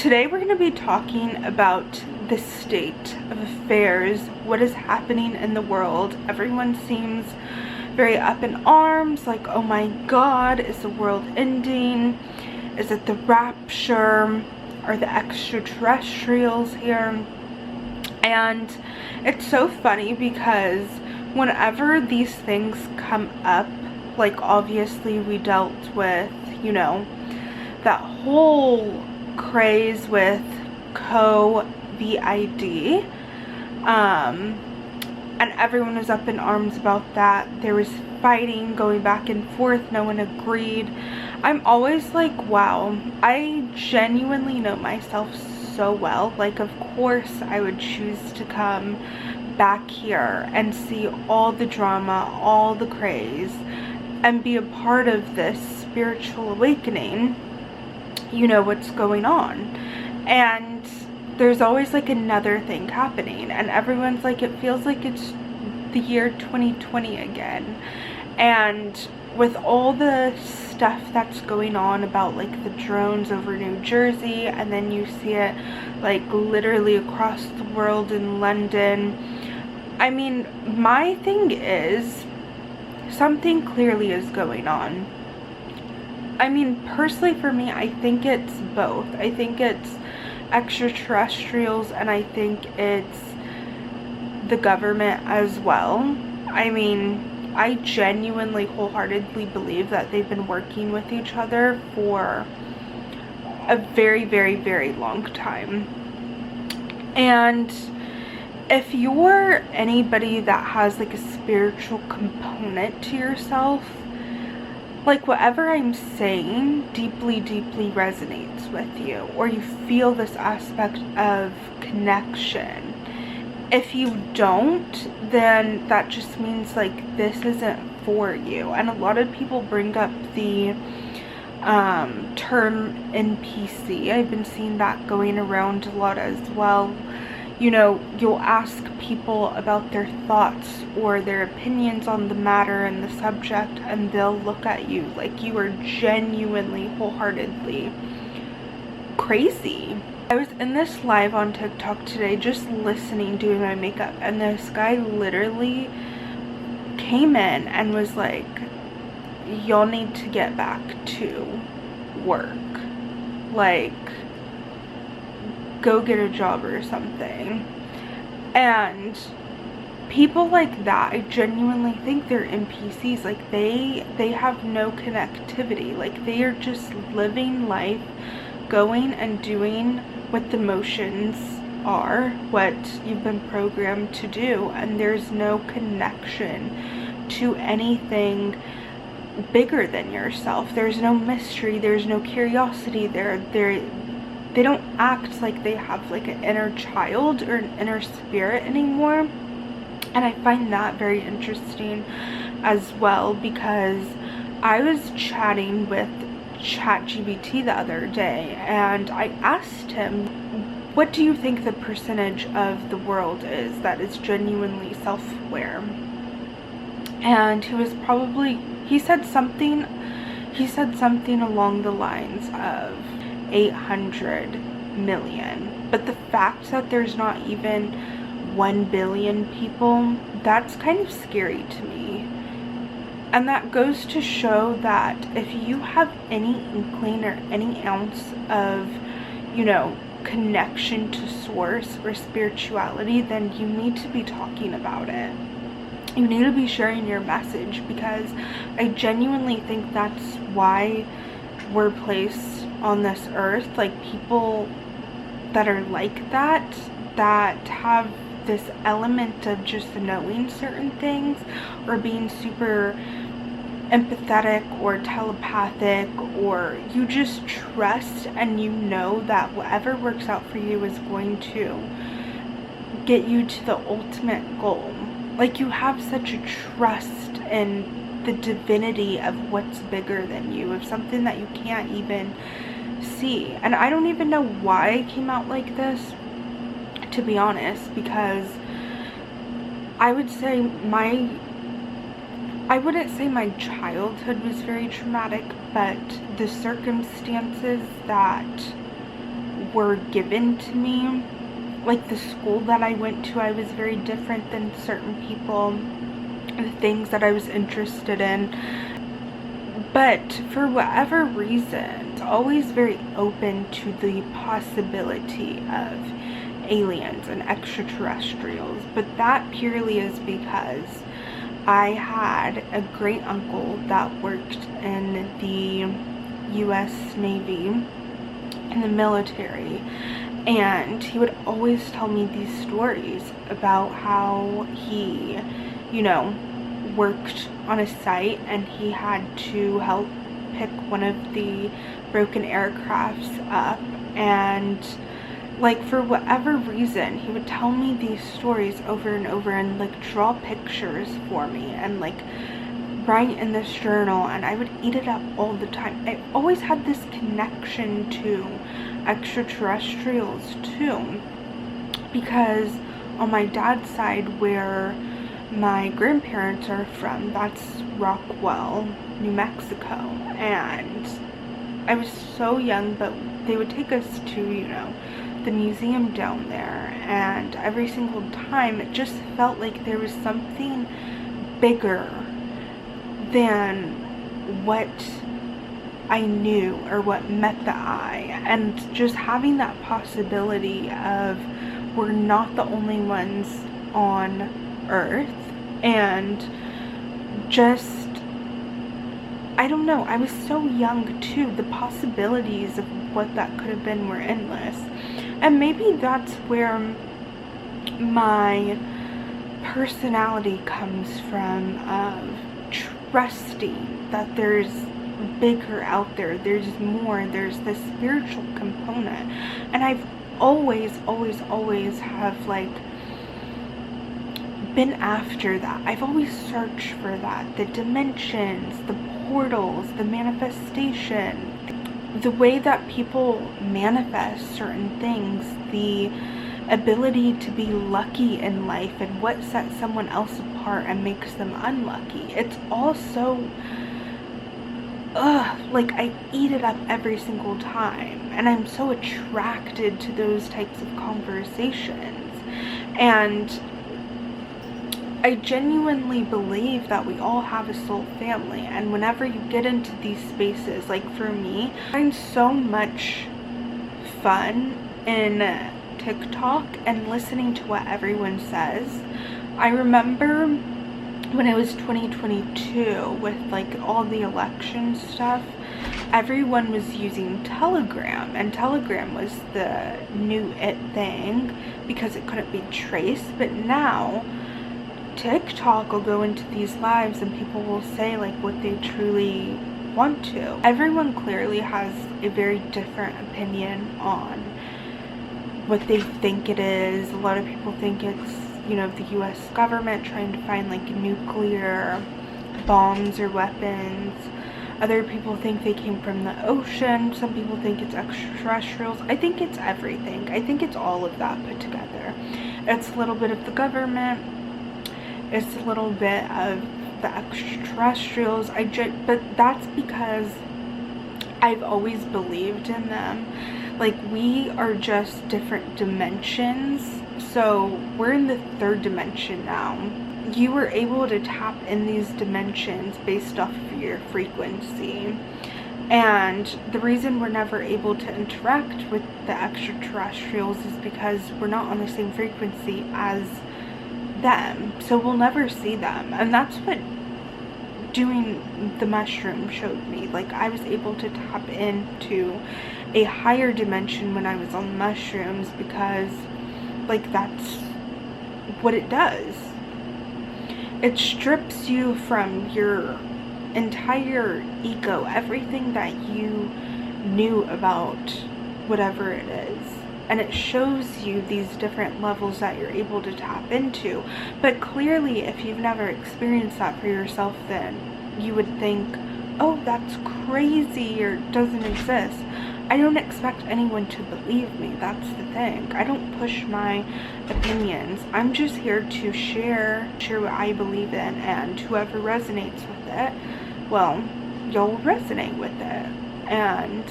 Today we're going to be talking about the state of affairs, what is happening in the world. Everyone seems very up in arms, like, oh my god, is the world ending? Is it the rapture? Are the extraterrestrials here? And it's so funny because whenever these things come up, like obviously we dealt with, you know, that whole craze with COVID, and everyone was up in arms about that. There was fighting going back and forth, no one agreed. I'm always like, wow, I genuinely know myself so well. Like, of course I would choose to come back here and see all the drama, all the craze, and be a part of this spiritual awakening. You know what's going on, and there's always like another thing happening, and everyone's like, it feels like it's the year 2020 again. And with all the stuff that's going on about like the drones over New Jersey, and then you see it like literally across the world in London, I mean, my thing is something clearly is going on. I mean, personally for me, I think it's both. I think it's extraterrestrials, and I think it's the government as well. I mean, I genuinely wholeheartedly believe that they've been working with each other for a very, very, very long time. And if you're anybody that has like a spiritual component to yourself, like whatever I'm saying deeply, deeply resonates with you, or you feel this aspect of connection. If you don't, then that just means like this isn't for you. And a lot of people bring up the term NPC. I've been seeing that going around a lot as well. You know, you'll ask people about their thoughts or their opinions on the matter and the subject, and they'll look at you like you are genuinely, wholeheartedly crazy. I was in this live on TikTok today just listening, doing my makeup, and this guy literally came in and was like, y'all need to get back to work. Like, go get a job or something. And people like that, I genuinely think they're NPCs. Like, they have no connectivity. Like, they are just living life, going and doing what the motions are, what you've been programmed to do, and there's no connection to anything bigger than yourself. There's no mystery, there's no curiosity there. They don't act like they have like an inner child or an inner spirit anymore. And I find that very interesting as well, because I was chatting with ChatGPT the other day, and I asked him, what do you think the percentage of the world is that is genuinely self-aware? And he said something along the lines of 800 million. But the fact that there's not even 1 billion people, that's kind of scary to me. And that goes to show that if you have any inkling or any ounce of, you know, connection to source or spirituality, then you need to be talking about it. You need to be sharing your message, because I genuinely think that's why we're placed on this earth. Like, people that are like that have this element of just knowing certain things, or being super empathetic or telepathic, or you just trust and you know that whatever works out for you is going to get you to the ultimate goal. Like, you have such a trust in the divinity of what's bigger than you, of something that you can't even see. And I don't even know why I came out like this, to be honest, because I would say I wouldn't say my childhood was very traumatic, but the circumstances that were given to me. Like the school that I went to, I was very different than certain people, the things that I was interested in. But for whatever reason, it's always very open to the possibility of aliens and extraterrestrials. But that purely is because I had a great uncle that worked in the US Navy, in the military, and he would always tell me these stories about how he, you know, worked on a site and he had to help pick one of the broken aircrafts up, and like for whatever reason he would tell me these stories over and over and like draw pictures for me and like write in this journal, and I would eat it up all the time. I always had this connection to extraterrestrials too, because on my dad's side, where my grandparents are from, that's Rockwell, New Mexico, and I was so young, but they would take us to, you know, the museum down there, and every single time it just felt like there was something bigger than what I knew or what met the eye, and just having that possibility of we're not the only ones on Earth, and just, I don't know, I was so young too. The possibilities of what that could have been were endless, and maybe that's where my personality comes from, of trusting that there's bigger out there, there's more, there's this spiritual component. And I've always have like been after that. I've always searched for that, the dimensions, the portals, the manifestation, the way that people manifest certain things, the ability to be lucky in life, and what sets someone else apart and makes them unlucky. It's all so like I eat it up every single time, and I'm so attracted to those types of conversations. And I genuinely believe that we all have a soul family, and whenever you get into these spaces, like for me, I find so much fun in TikTok and listening to what everyone says. I remember when it was 2022 with like all the election stuff, everyone was using Telegram, and Telegram was the new it thing because it couldn't be traced. But now TikTok will go into these lives and people will say like what they truly want to. Everyone clearly has a very different opinion on what they think it is. A lot of people think it's, you know, the US government trying to find like nuclear bombs or weapons. Other people think they came from the ocean. Some people think it's extraterrestrials. I think it's everything. I think it's all of that put together. It's a little bit of the government. It's a little bit of the extraterrestrials. But that's because I've always believed in them. Like, we are just different dimensions. So we're in the third dimension now. You were able to tap in these dimensions based off of your frequency. And the reason we're never able to interact with the extraterrestrials is because we're not on the same frequency as them. So we'll never see them. And that's what doing the mushroom showed me. Like, I was able to tap into a higher dimension when I was on mushrooms, because like that's what it does. It strips you from your entire ego, everything that you knew about whatever it is, and it shows you these different levels that you're able to tap into. But clearly, if you've never experienced that for yourself, then you would think, oh, that's crazy, or doesn't exist. I don't expect anyone to believe me. That's the thing. I don't push my opinions. I'm just here to share what I believe in, and whoever resonates with it, well, you'll resonate with it. And